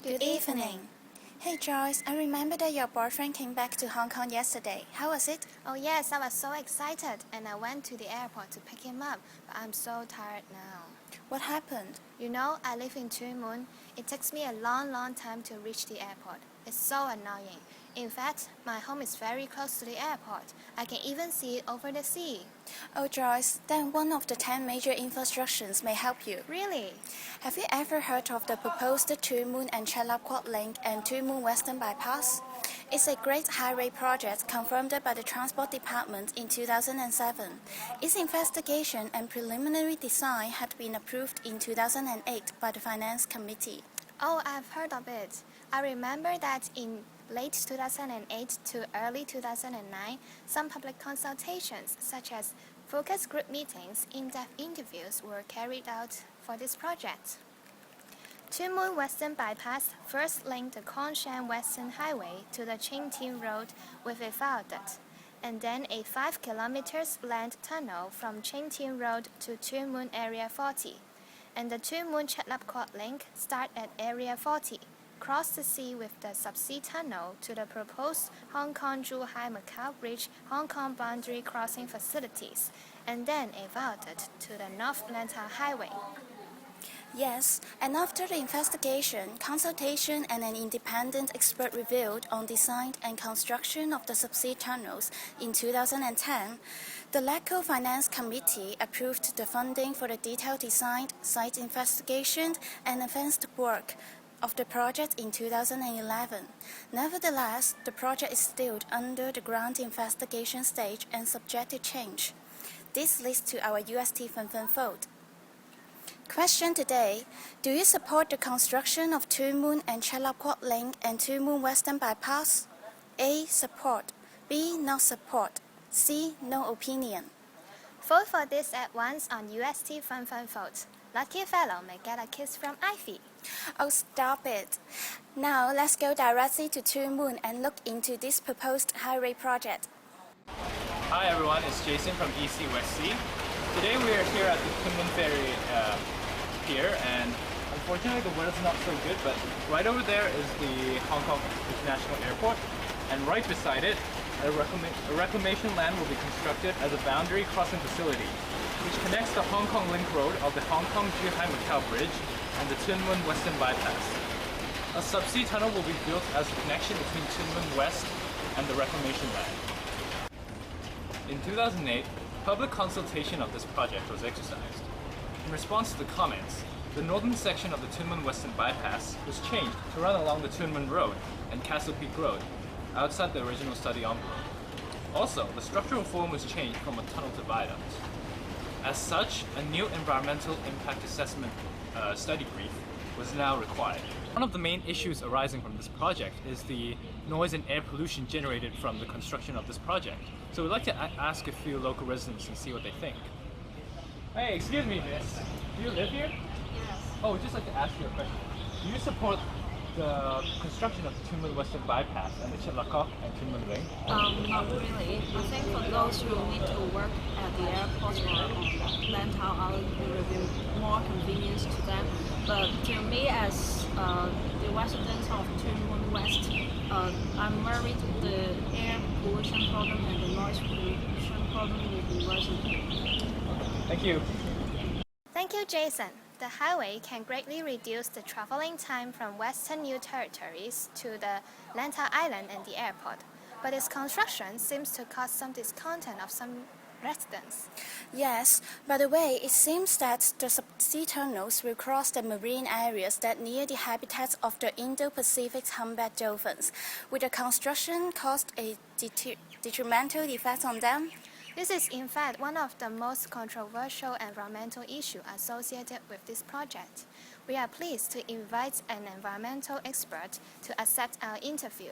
Good evening. Hey Joyce, I remember that your boyfriend came back to Hong Kong yesterday. How was it? Oh yes, I was so excited and I went to the airport to pick him up, but I'm so tired now. What happened? You know, I live in Tuen. It takes me a long time to reach the airport. It's so annoying. In fact, my home is very close to the airport. I can even see it over the sea. Oh Joyce, then one of the 10 major infrastructures may help you. Really? Have you ever heard of the proposed Tuen Mun and Chet Quad Link and Tuen Mun Western Bypass? It's a great highway project confirmed by the Transport Department in 2007. Its investigation and preliminary design had been approved in 2008 by the Finance Committee. Oh, I've heard of it. I remember that in late 2008 to early 2009, some public consultations, such as focus group meetings, in-depth interviews, were carried out for this project. Tuen Mun Western Bypass first linked the Kongshan Western Highway to the Chengtin Road with a viaduct, and then a 5 kilometers length tunnel from Chengtin Road to Tuen Mun Area 40. And the Tuen Mun Chet Quad Link start at Area 40, cross the sea with the subsea tunnel to the proposed Hong Kong-Zhuhai-Macau Bridge Hong Kong boundary crossing facilities, and then a viaduct to the North Lantau Highway. Yes, and after the investigation, consultation and an independent expert review on design and construction of the subsea tunnels in 2010, the LACO Finance Committee approved the funding for the detailed design, site investigation, and advanced work of the project in 2011. Nevertheless, the project is still under the ground investigation stage and subject to change. This leads to our UST Fun vote. Question today: do you support the construction of Tuen Mun and Chet Quad Link and Tuen Mun Western Bypass? A. Support. B. Not support. C. No opinion. Vote for this at once on UST Fun vote. Lucky fellow may get a kiss from Ivy. Oh, stop it. Now let's go directly to Tuen Mun and look into this proposed highway project. Hi everyone, it's Jason from EC West C. Today we are here at the Tuen Mun Ferry pier, and unfortunately the weather's not so good, but right over there is the Hong Kong International Airport, and right beside it a reclamation land will be constructed as a boundary crossing facility which connects the Hong Kong Link Road of the Hong Kong-Zhuhai-Macau Bridge and the Tuen Mun Western Bypass. A subsea tunnel will be built as a connection between Tuen Mun West and the reclamation land. In 2008, public consultation of this project was exercised. In response to the comments, the northern section of the Tuen Mun Western Bypass was changed to run along the Tuen Mun Road and Castle Peak Road, outside the original study envelope. Also, the structural form was changed from a tunnel to viaduct. As such, a new environmental impact assessment study brief was now required. One of the main issues arising from this project is the noise and air pollution generated from the construction of this project. So we'd like to ask a few local residents and see what they think. Hey, excuse me, miss. Do you live here? Yes. Oh, we'd just like to ask you a question. Do you support the construction of the Tuen Mun Western Bypass and the Chet Quad and Tuen Mun Link? Not really. I think for those who need to work at the airport or on Lantau Island, it will be more convenience to them. But to me, as the residents of Tuen Mun West, I'm worried the air pollution problem and the noise pollution problem will be worsened. Thank you. Thank you, Jason. The highway can greatly reduce the traveling time from Western New Territories to the Lantau Island and the airport, but its construction seems to cause some discontent of some residents. Yes, by the way, it seems that the subsea tunnels will cross the marine areas that near the habitats of the Indo-Pacific humpback dolphins. Will the construction cause a detrimental effect on them? This is in fact one of the most controversial environmental issues associated with this project. We are pleased to invite an environmental expert to accept our interview.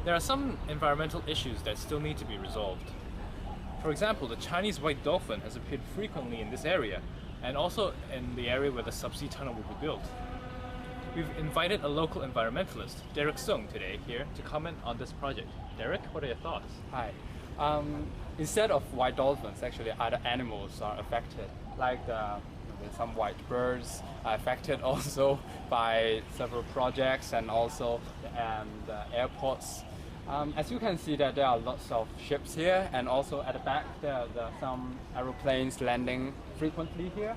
There are some environmental issues that still need to be resolved. For example, the Chinese white dolphin has appeared frequently in this area, and also in the area where the subsea tunnel will be built. We've invited a local environmentalist, Derek Sung, today here to comment on this project. Derek, what are your thoughts? Hi. Instead of white dolphins, actually other animals are affected, like some white birds are affected also, by several projects and also the airports. As you can see that there are lots of ships here, and also at the back there are some aeroplanes landing frequently here.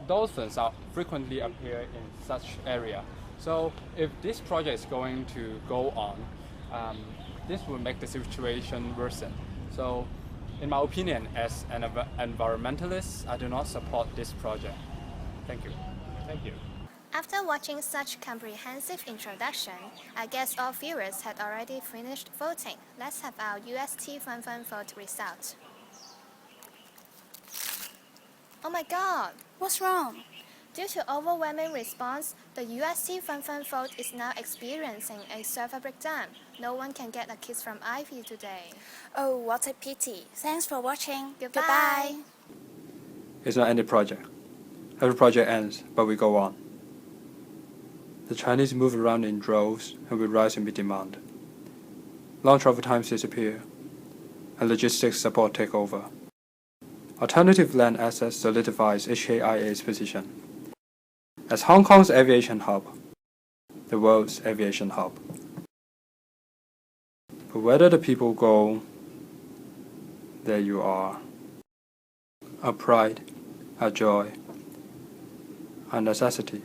Dolphins are frequently appear in such area. So if this project is going to go on, this will make the situation worsen. So in my opinion, as an environmentalist, I do not support this project. Thank you. Thank you. After watching such comprehensive introduction, I guess all viewers had already finished voting. Let's have our UST Fun vote result. Oh my god! What's wrong? Due to overwhelming response, the UST Fun vote is now experiencing a server breakdown. No one can get a kiss from Ivy today. Oh, what a pity. Thanks for watching. Goodbye. It's not any project. Every project ends, but we go on. The Chinese move around in droves and will rise in demand. Long travel times disappear, and logistics support take over. Alternative land access solidifies HKIA's position as Hong Kong's aviation hub, the world's aviation hub. But whether the people go, there you are. Our pride, our joy, our necessity.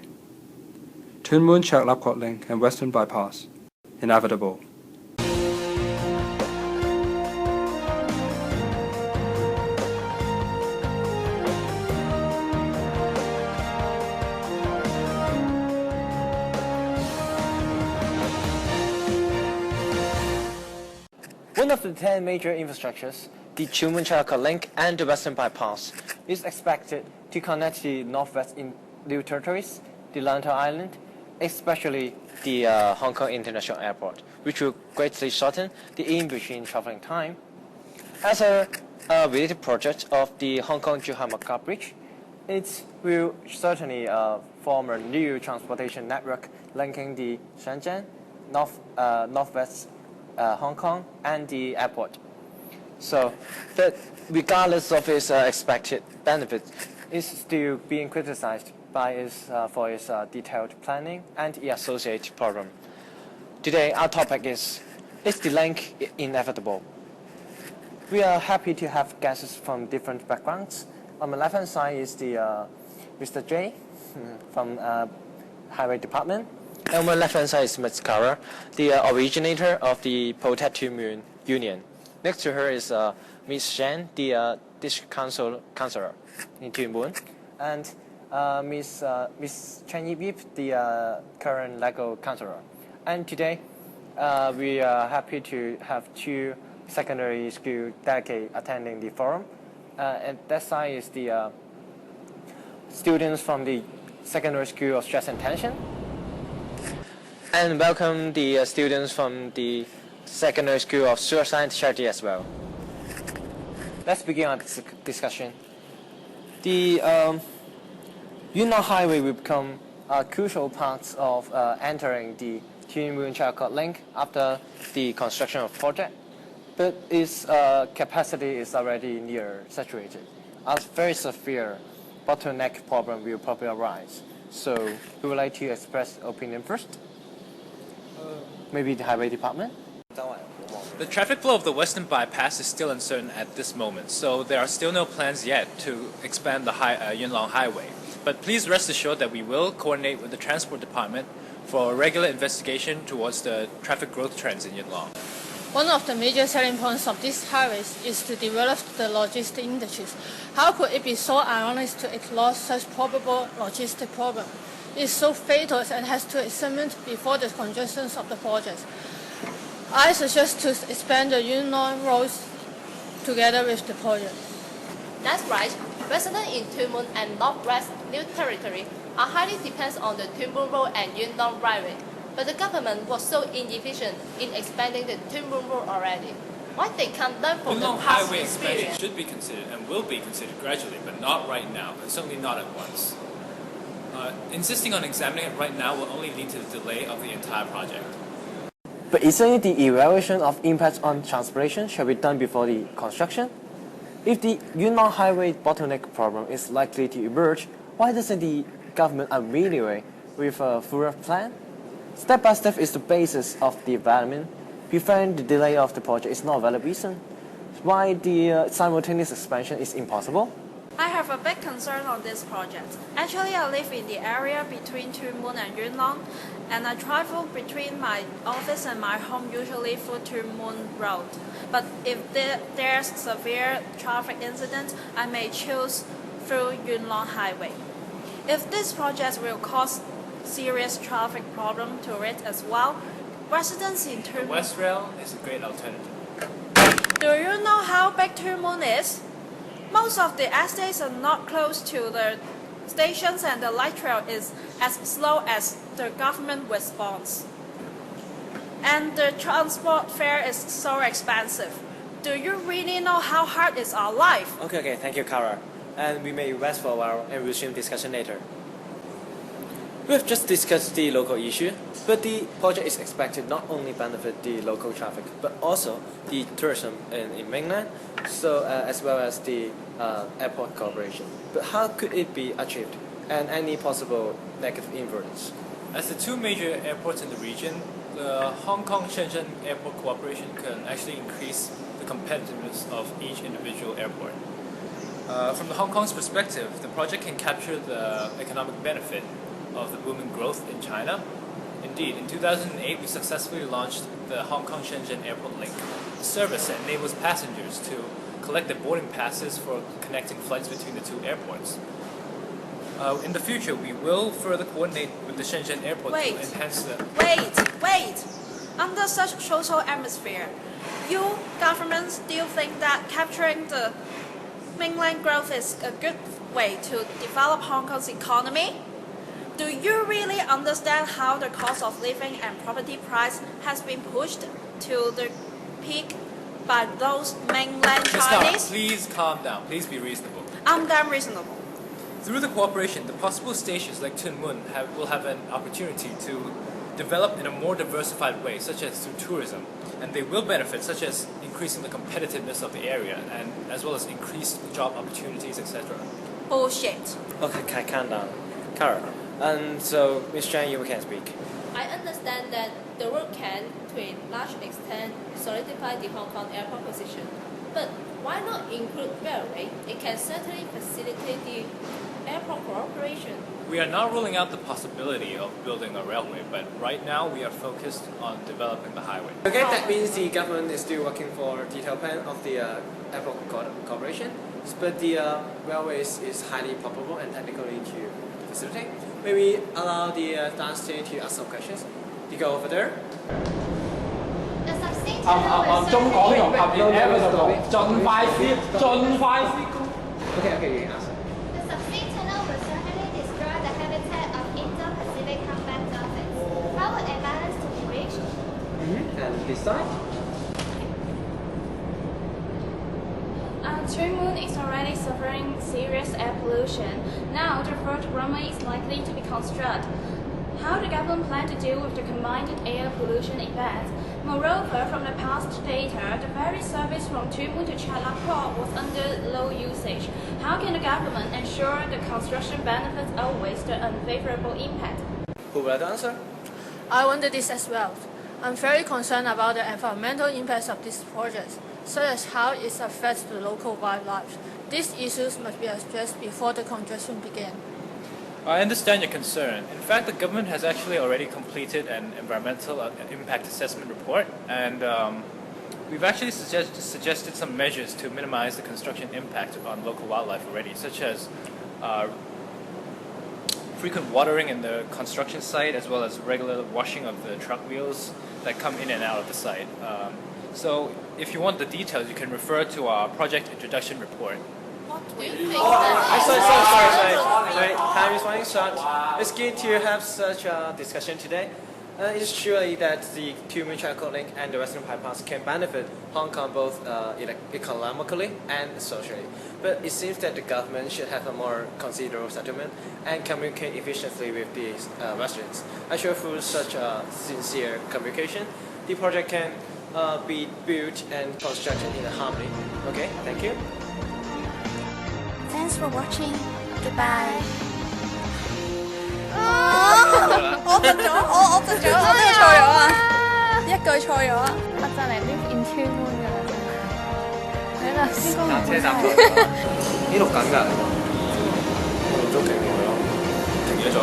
Tuen Mun-Chek Lapcot Link and Western Bypass, inevitable. One of the 10 major infrastructures, the Mun-Chek Link and the Western Bypass, is expected to connect the northwest New Territories, the Lantau Island, especially the Hong Kong International Airport, which will greatly shorten the in-between traveling time. As a related project of the Hong Kong-Zhuhai-Macau Bridge, it will certainly form a new transportation network linking the Shenzhen, northwest Hong Kong, and the airport. So that regardless of its expected benefits, is still being criticized by for its detailed planning and the associated problem. Today, our topic is the link inevitable? We are happy to have guests from different backgrounds. On the left-hand side is the Mr. J from Highway Department. And on the left-hand side is Ms. Kara, the originator of the Potato Union. Next to her is Ms. Shen, the district councillor in Tuen, and Ms. Chen Yip, the current legal councillor. And today, we are happy to have two secondary school delegates attending the forum. And that side is the students from the secondary school of stress and tension. And welcome the students from the secondary school of suicide and charity as well. Let's begin our discussion. The Yunnan Highway will become a crucial part of entering the Tuen Mun-Chek link after the construction of the project, but its capacity is already near saturated. A very severe bottleneck problem will probably arise. So, who would like to express opinion first? Maybe the Highway Department? The traffic flow of the Western Bypass is still uncertain at this moment, so there are still no plans yet to expand the Yuen Long Highway. But please rest assured that we will coordinate with the Transport Department for a regular investigation towards the traffic growth trends in Yuen Long. One of the major selling points of these highways is to develop the logistic industries. How could it be so ironic to ignore such probable logistic problem? It is so fatal and has to be examined before the congestion of the project. I suggest to expand the Yuen Long roads together with the project. That's right. Residents in Tuen Mun and Northwest New Territory are highly dependent on the Tuen Mun Road and Yuen Long Railway. But the government was so inefficient in expanding the Tuen Mun Road already. Why they can't learn from Yuen the Long past Highway expansion experience? should be considered and will be considered gradually, but not right now, and certainly not at once. Insisting on examining it right now will only lead to the delay of the entire project. But isn't the evaluation of impact on transportation shall be done before the construction? If the Yuen Long Highway bottleneck problem is likely to emerge, why doesn't the government immediately with a thorough plan. Step by step is the basis of the development. Preventing the delay of the project is not a valid reason. Why the simultaneous expansion is impossible? I have a big concern on this project. Actually, I live in the area between Tuen and Yunnan, and I travel between my office and my home usually through Tuen Road. But if there's severe traffic incident, I may choose through Yunnan Highway. If this project will cause serious traffic problem to it as well, residents in Tuen West Rail is a great alternative. Do you know how big Tuen is? Most of the estates are not close to the stations and the light rail is as slow as the government response. And the transport fare is so expensive. Do you really know how hard is our life? Okay, thank you, Kara. And we may rest for a while and resume discussion later. We have just discussed the local issue, but the project is expected not only benefit the local traffic, but also the tourism in mainland, so as well as the airport cooperation. But how could it be achieved, and any possible negative influence? As the two major airports in the region, the Hong Kong-Shenzhen airport cooperation can actually increase the competitiveness of each individual airport. From the Hong Kong's perspective, the project can capture the economic benefit of the booming growth in China. Indeed, in 2008, we successfully launched the Hong Kong-Shenzhen Airport Link, a service that enables passengers to collect their boarding passes for connecting flights between the two airports. In the future, we will further coordinate with the Shenzhen Airport to enhance the... Wait! Under such social atmosphere, you governments still think that capturing the mainland growth is a good way to develop Hong Kong's economy? Do you really understand how the cost of living and property price has been pushed to the peak by those mainland Chinese? Please calm down. Please be reasonable. I'm damn reasonable. Through the cooperation, the possible stations like Tuen Mun will have an opportunity to develop in a more diversified way, such as through tourism, and they will benefit, such as increasing the competitiveness of the area, and as well as increased job opportunities, etc. Bullshit. Okay, calm down. Kara, and so Ms. Zhang, you can speak. I understand that the road can, to a large extent, solidify the Hong Kong airport position. But why not include railway? It can certainly facilitate the airport cooperation. We are not ruling out the possibility of building a railway, but right now we are focused on developing the highway. Okay, that means the government is still working for a detailed plan of the airport cooperation, but the railway is highly probable and technically to facilitate. Maybe allow the downstairs to ask some questions. You go over there. The subsea tunnel will certainly... Okay, you can ask. The subsea tunnel will certainly destroy the habitat of Indo-Pacific humpback dolphins. How would a balance to be reached? And this side? Tuen Mun is already suffering serious air pollution. Now the third runway is likely to be constructed. How the government plan to deal with the combined air pollution events? Moreover, from the past data, the ferry service from Tuen Mun to Chala Port was under low usage. How can the government ensure the construction benefits outweighs the unfavorable impact? Who will answer? I wonder this as well. I'm very concerned about the environmental impacts of this project, such as how it affects the local wildlife. These issues must be addressed before the construction begins. I understand your concern. In fact, the government has actually already completed an environmental impact assessment report, and we've actually suggested some measures to minimize the construction impact on local wildlife already, such as frequent watering in the construction site, as well as regular washing of the truck wheels that come in and out of the site. So if you want the details, you can refer to our project introduction report. What do you think Sorry. Time is running short. It's good to have such a discussion today. It's surely that the two Mun-Chek link and the Western bypass can benefit Hong Kong both economically and socially. But it seems that the government should have a more considerable settlement and communicate efficiently with the residents. I'm sure through such a sincere communication, the project can be built and constructed in harmony. Okay, thank you. Thanks for watching. Goodbye. 窒咗，我窒咗，我呢個錯咗啊！一句錯咗啊！我就嚟 live in Tuen Mun 㗎啦，真係。喺度搭車搭到呢錄緊㗎，錄咗勁耐咯，停咗咗。